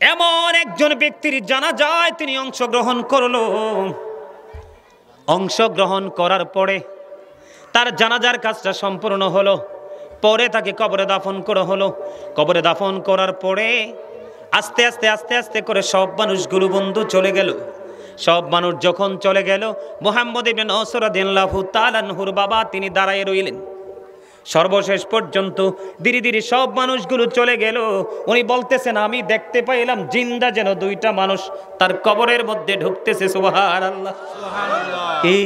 [SPEAKER 1] এমন একজন ব্যক্তির জানাজায় তিনি অংশগ্রহণ করলো। অংশগ্রহণ করার পরে তার জানাজার কাজটা সম্পূর্ণ হলো। পরে তাকে কবরে দাফন করা হলো। কবরে দাফন করার পরে আস্তে আস্তে আস্তে আস্তে করে সব মানুষগুলো বন্ধু চলে গেল। সব মানুষ যখন চলে গেল, মুহাম্মদ ইবনে নসর রাদিয়াল্লাহু তাআলা আনহুর বাবা তিনি দাঁড়ায় রইলেন। সর্বশেষ পর্যন্ত ধীরে ধীরে সব মানুষগুলো চলে গেল। উনি বলতেছেন, আমি দেখতে পাইলাম জিন্দা যেন 2টা মানুষ তার কবরের মধ্যে ঢুকতেছে। সুবহানাল্লাহ, সুবহানাল্লাহ। কি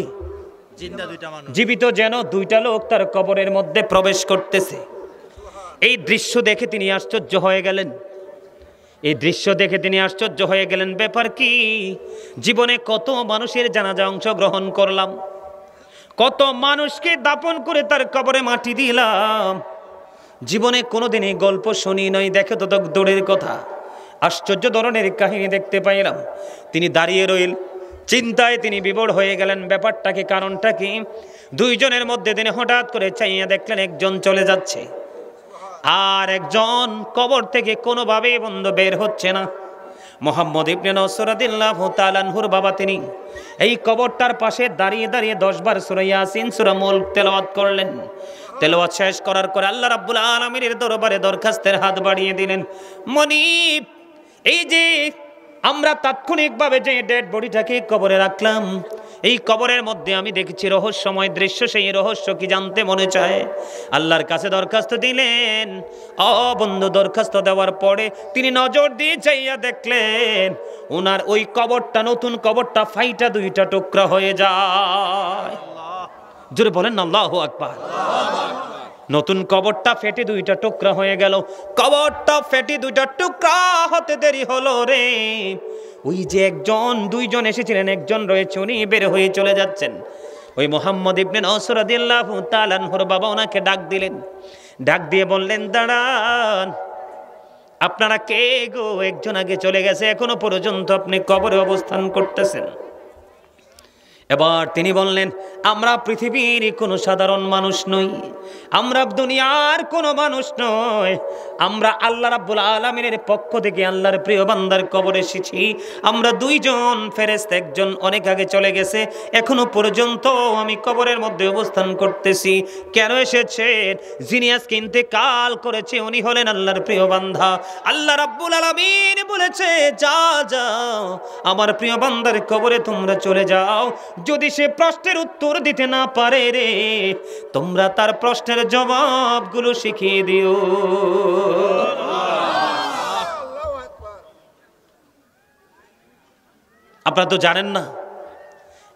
[SPEAKER 1] জিন্দা 2টা মানুষ, জীবিত যেন 2টা লোক তার কবরের মধ্যে প্রবেশ করতেছে। এই দৃশ্য দেখে তিনি আশ্চর্য হয়ে গেলেন। ব্যাপার কি? জীবনে কত মানুষের জানাজা অংশগ্রহণ করলাম, কত মানুষকে দাফন করে তার কবরে মাটি দিলাম, জীবনে কোনোদিন এই গল্প শুনি নয়, দেখে তো দূরের কথা। আশ্চর্য ধরনের কাহিনী দেখতে পাইলাম। তিনি দাঁড়িয়ে রইল, চিন্তায় তিনি বিভোর হয়ে গেলেন। ব্যাপারটা কি, কারণটা কি? 2 জনের মধ্যে তিনি হঠাৎ করে চাইয়া দেখলেন একজন চলে যাচ্ছে, আর একজন কবর থেকে কোনোভাবে বন্ধ বের হচ্ছে না। মুহাম্মদ ইবনে নসর রাদিয়াল্লাহু তাআলা আনহুর বাবা তিনি এই কবরটার পাশে দাঁড়িয়ে দাঁড়িয়ে 10 বার সূরা ইয়াসিন, সূরা মুলক তেলাওয়াত করলেন। তেলাওয়াত শেষ করার পরে আল্লাহ রাব্বুল আলামিনের দরবারে দরখাস্তের হাত বাড়িয়ে দিলেন, মনিব এই যে আমরা তাৎক্ষণিকভাবে যে ডেড বডিটাকে কবরে রাখলাম, এই কবরের মধ্যে আমি দেখেছি রহস্যময় দৃশ্য, সেই রহস্য কি জানতে মনে চায়? আল্লাহর কাছে দরখাস্ত দিলেন। বন্ধু দরখাস্ত দেওয়ার পরে তিনি নজর দিয়ে চাইয়া দেখলেন ওনার ওই কবরটা, নতুন কবরটা ফাইটা দুইটা টুকরা হয়ে যায়। জোরে বলেন না আল্লাহু আকবার। নতুন কবরটা ফেটে দুইটা টুকরা হয়ে গেল। কবরটা ফেটে দুইটা টুকরা হতে দেরি হলো রে, ওই যে দুইজন এসেছিলেন, একজন রয়েছে উনি বের হয়ে চলে যাচ্ছেন। ওই মুহাম্মদ ইবনে নসর রাদিয়াল্লাহু তাআলা আনহুর বাবা ওনাকে ডাক দিলেন, ডাক দিয়ে বললেন, দাঁড়ান, আপনারা কে গো? একজন আগে চলে গেছে, এখনো পর্যন্ত আপনি কবরে অবস্থান করতেছেন। এবার তিনি বললেন, আমরা পৃথিবীর কোনো সাধারণ মানুষ নই, আমরা দুনিয়ার কোনো মানুষ নই, আমরা আল্লাহ রাব্বুল আলামিনের পক্ষ থেকে আল্লাহর প্রিয় বান্দার কবরে এসেছি। আমরা দুইজন ফেরেশতা, একজন অনেক আগে চলে গেছে, এখনো পর্যন্ত আমি কবরের মধ্যে অবস্থান করতেছি। কেন এসেছেন? যিনি আজকে ইন্তেকাল করেছে উনি হলেন আল্লাহর প্রিয় বান্দা। আল্লাহ রাব্বুল আলামিন বলেছে, যাও আমার প্রিয় বান্দার কবরে তোমরা চলে যাও, যদি সে প্রশ্নের উত্তর দিতে না পারে রে, তোমরা তার প্রশ্নের জবাবগুলো শিখিয়ে দিও। আপনারা তো জানেন না,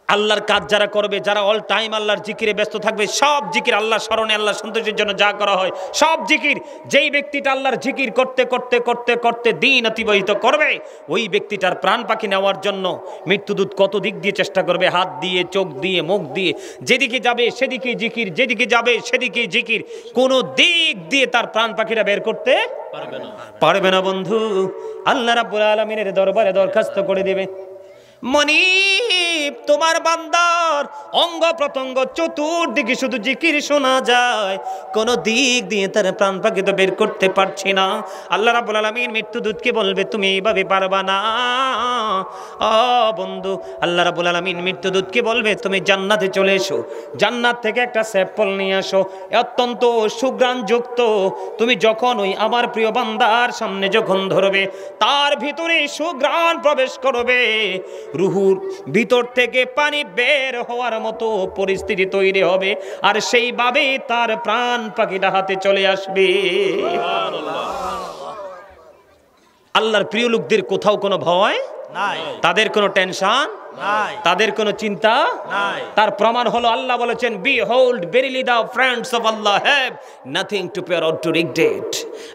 [SPEAKER 1] আল্লাহর কাজ যারা করবে, যারা অল টাইম আল্লাহর জিকিরে ব্যস্ত থাকবে, সব জিকির আল্লাহ স্মরণে, আল্লাহ সন্তোষের জন্য যা করা হয় সব জিকির, যেই ব্যক্তিটা আল্লাহর জিকির করতে করতে করতে করতে দিন অতিবাহিত করবে, ওই ব্যক্তিটার প্রাণ পাখি নেওয়ার জন্য মৃত্যুদূত কত দিক দিয়ে চেষ্টা করবে, হাত দিয়ে, চোখ দিয়ে, মুখ দিয়ে, যেদিকে যাবে সেদিকেই জিকির, যেদিকে যাবে সেদিকেই জিকির, কোনো দিক দিয়ে তার প্রাণ পাখিটা বের করতে পারবে না বন্ধু। আল্লাহ রাব্বুল আলামিনের দরবারে দরখাস্ত করে দেবে, মনিব তোমার বান্দার অঙ্গ প্রত্যঙ্গ চতুর্দিকে শুধু জিকির শোনা যায়, কোন দিক দিয়ে তার প্রাণ পাখি তো বের করতে পারছি না। আল্লাহ রাব্বুল আলামিন মৃত্যুদূতকে বলবে, তুমি এইভাবে পারবা না। বন্ধু, আল্লাহ রাব্বুল আলামিন মৃত্যুদূতকে বলবে, তুমি জান্নাতে চলে এসো, জান্নাত থেকে একটা স্যাম্পল নিয়ে আসো, অত্যন্ত সুঘ্রাণ যুক্ত। তুমি যখন ওই আমার প্রিয় বান্দার সামনে যখন ধরবে, তার ভিতরে সুঘ্রাণ প্রবেশ করবে, রুহুর ভিতর থেকে পানি বের হওয়ার মতো পরিস্থিতি তৈরি হবে, আর সেইভাবে তার প্রাণ পাখিটা হাতে চলে আসবে। আল্লাহর প্রিয় লোকদের কোথাও কোনো ভয় নাই, তাদের কোনো টেনশন নাই, তাদের কোনো চিন্তা নাই। তার প্রমাণ হলো আল্লাহ বলেছেন, behold verily the friends of Allah have nothing to fear or to regret।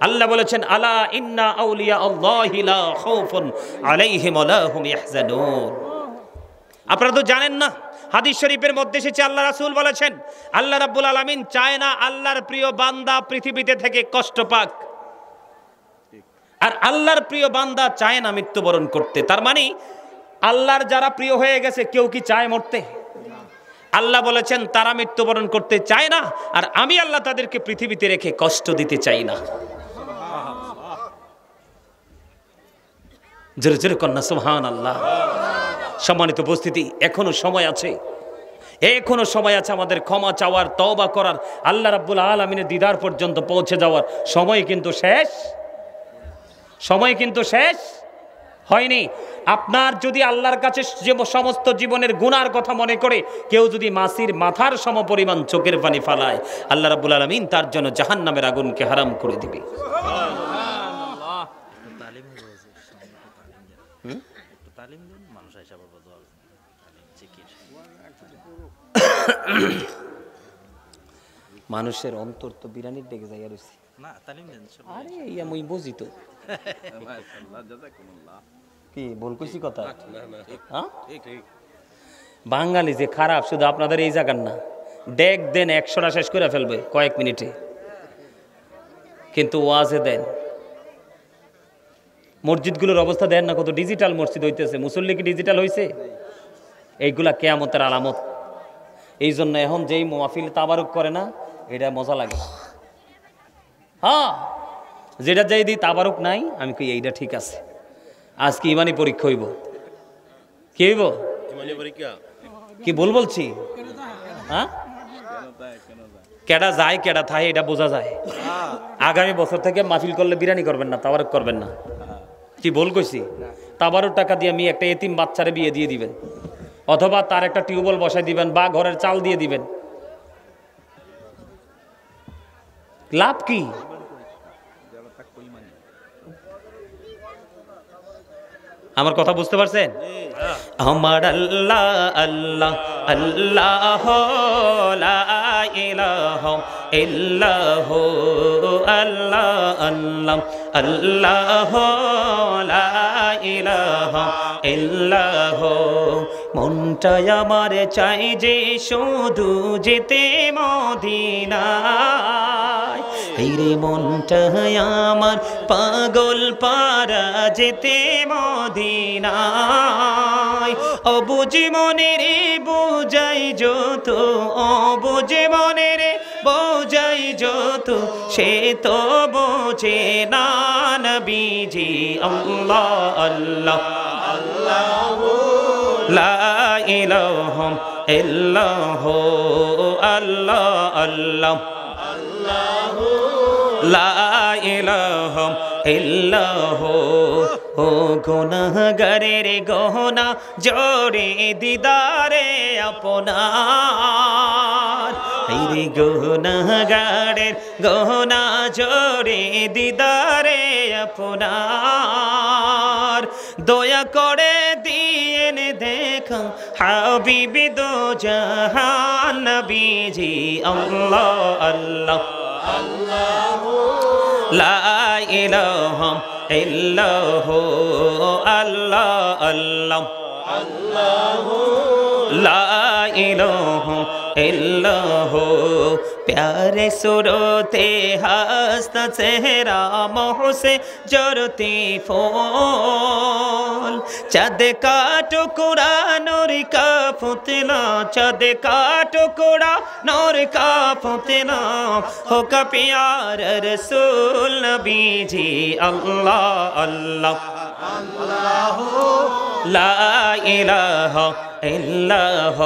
[SPEAKER 1] আল্লাহ বলেছেন, আলা ইন্না আউলিয়া আল্লাহি লা খাউফুন আলাইহিম ওয়া লা হুম ইয়াহজানুন। আপনারা তো জানেন না, হাদিস শরীফের মধ্যে এসেছে, আল্লাহ রাসূল বলেছেন, আল্লাহ রাব্বুল আলামিন চায় না আল্লাহর প্রিয় বান্দা পৃথিবীতে থেকে কষ্ট পাক, আর আল্লাহর প্রিয় বান্দা চায় না মৃত্যুবরণ করতে। তার মানে আল্লাহর যারা প্রিয় হয়ে গেছে কেউ কি চায় মরতে? আল্লাহ বলেছেন তারা মৃত্যুবরণ করতে চায় না, আর আমি আল্লাহ তাদেরকে পৃথিবীতে রেখে কষ্ট দিতে চাই না। জোরে জোরে কন্যা সুবহানাল্লাহ। সম্মানিত উপস্থিতি, এখনো সময় আছে, এখনো সময় আছে আমাদের ক্ষমা চাওয়ার, তওবা করার, আল্লাহ রাব্বুল আলামিনের দিদার পর্যন্ত পৌঁছে যাওয়ার। সময় কিন্তু শেষ, সময় কিন্তু শেষ হয়নি। আপনার যদি আল্লাহর কাছে যে সমস্ত জীবনের গুনার কথা মনে করে কেউ যদি মাছির মাথার সম পরিমাণ চোখের পানি ফালায়, আল্লাহ রাব্বুল আলামিন তার জন্য জাহান্নামের আগুনকে হারাম করে দিবে। মানুষের অন্তর তো বিরানির ডেকে যাইয়া রয়েছে না, তালিম দেন। আরে আমি বুঝি তো, কি বল কইছি কথা। বাঙালি যে খারাপ, শুধু আপনাদের এই জায়গার না, ডেক দেন 100টা শেষ করে ফেলবে কয়েক মিনিটে, কিন্তু ওয়াজে দেন। মসজিদগুলোর অবস্থা দেন না, কত ডিজিটাল মসজিদ হইতেছে, মুসল্লি কি ডিজিটাল হইছে? এইগুলা কিয়ামতের আলামত। এই জন্য এখন যেই মাহফিল তাবারুক করে না, এটা মজা লাগে। হ্যাঁ, যেটা যেই দিই তাবারুক নাই, আমি কই এইটা ঠিক আছে। আজকে ইমানি পরীক্ষা হইব। কি হইব? কি বলছি? হ্যাঁ, কেডা যায় কেডা থাকে এটা বোঝা যায়। আগামী বছর থেকে মাহফিল করলে বিরিয়ানি করবেন না, তাবারক করবেন না। কি ভুল কইছি? তাবারক টাকা দিয়ে আমি একটা এতিম বাচ্চারে বিয়ে দিয়ে দিবেন, অথবা তার একটা টিউবওয়েল বসাই দিবেন, বা ঘরের চাল দিয়ে দিবেন। লাভ কি? আমার কথা বুঝতে পারছেন? আমার আল্লাহ আল্লাহ আল্লাহ লা ইলাহা ইল্লাহ আল্লাহ আল্লাহ আল্লাহ লা ইলাহা ইল্লাহ। মনটা আমার চাই যে শুধু যেতে মদিনায়, রে মনটা আমার পাগল পারা যেতে মদিনায়। অবুঝে মনে রে বোঝাই যত, অবুঝে মনে রে বোঝাই যত, সে তো বোঝে না নবীজি। আল্লাহ আল্লাহ আল্লাহ লা ইলাহা ইল্লাহ আল্লাহ আল্লাহ লা ইলাহা ইল্লাহ। ও গুনাহগারের গহনা জোরে দিদারে আপনার, রে গুনাহগারের গহনা জোরে দিদারে আপনার। দয়া করে দিয়েন দেখা হাবিবি দো জাহান নবীজি। আল্লাহ আল্লাহ আল্লাহ লা ইলাহা ইল্লাহ আল্লাহ আল্লাহ আল্লাহ লা ইলাহা ইল্লাহ। प्यारे सुरोते हस्त चेहरा मोह से जरती फूल, चाँद का टुकड़ा नूर का पुतला, चाँद का टुकड़ा नूर का पुतला, हो का प्यार रसूल नबी जी। अल्लाह अल्लाह अल्लाह ला इलाहा इल्लाह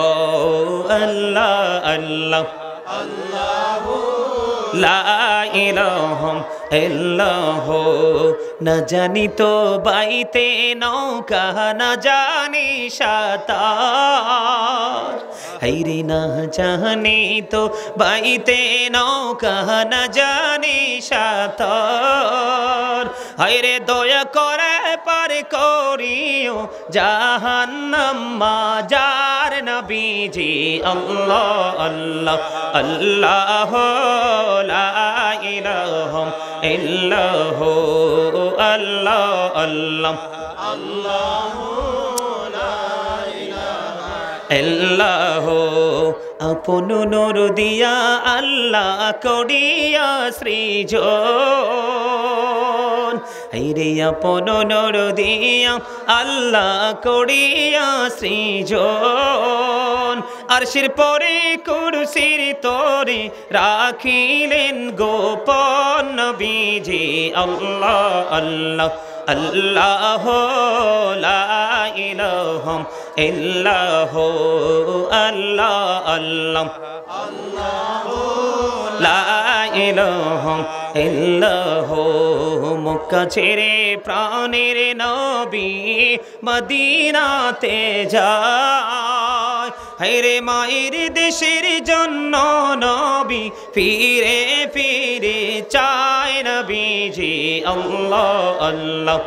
[SPEAKER 1] अल्लाह अल्लाह লা ইলাহা ইল্লাহ। না জানি তো বাইতে নৌকা, না জানি সাঁতার, হাইরে না জানি তো বাইতে নৌকা, না জানি সাঁতার। হাইরে দয়া করে পার করিও জাহান্নাম মাজার নবীজি। আল্লাহ আল্লাহ আল্লাহ লা ইলাহা ইল্লাহ আল্লাহ আল্লাহ আল্লাহ লা ইলাহা ইল্লাহ। আপন নূর দিয়া আল্লাহ করিয়া সৃজন, রে আপন নূর দিয়া আল্লাহ করিয়া সৃজন। আরশের পরে কুরসির তরে রাখিলেন গোপন নবীজি। আল্লাহ আল্লাহ আল্লাহ লা ইলাহা ইল্লাহ আল্লাহ আল্লাহ লা ইলাহা ইল্লাহ। মক্কা ছেড়ে প্রাণের নবী মদিনাতে যায়, হায়রে মায়ের দেশের জন্য নবী ফিরে ফিরে চায় নবীজি। আল্লাহ আল্লাহ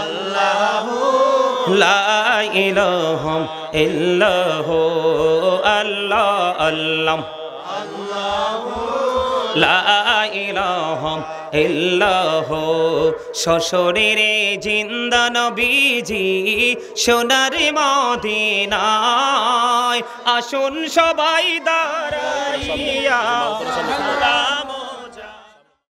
[SPEAKER 1] আল্লাহ লা ইলাহা ইল্লাহ আল্লাহ আল্লাহ লা ইলাহা ইল্লাহ। সশরীরে জিন্দা নবীজি সোনার মদিনায়, আসুন সবাই দাঁড়াইয়া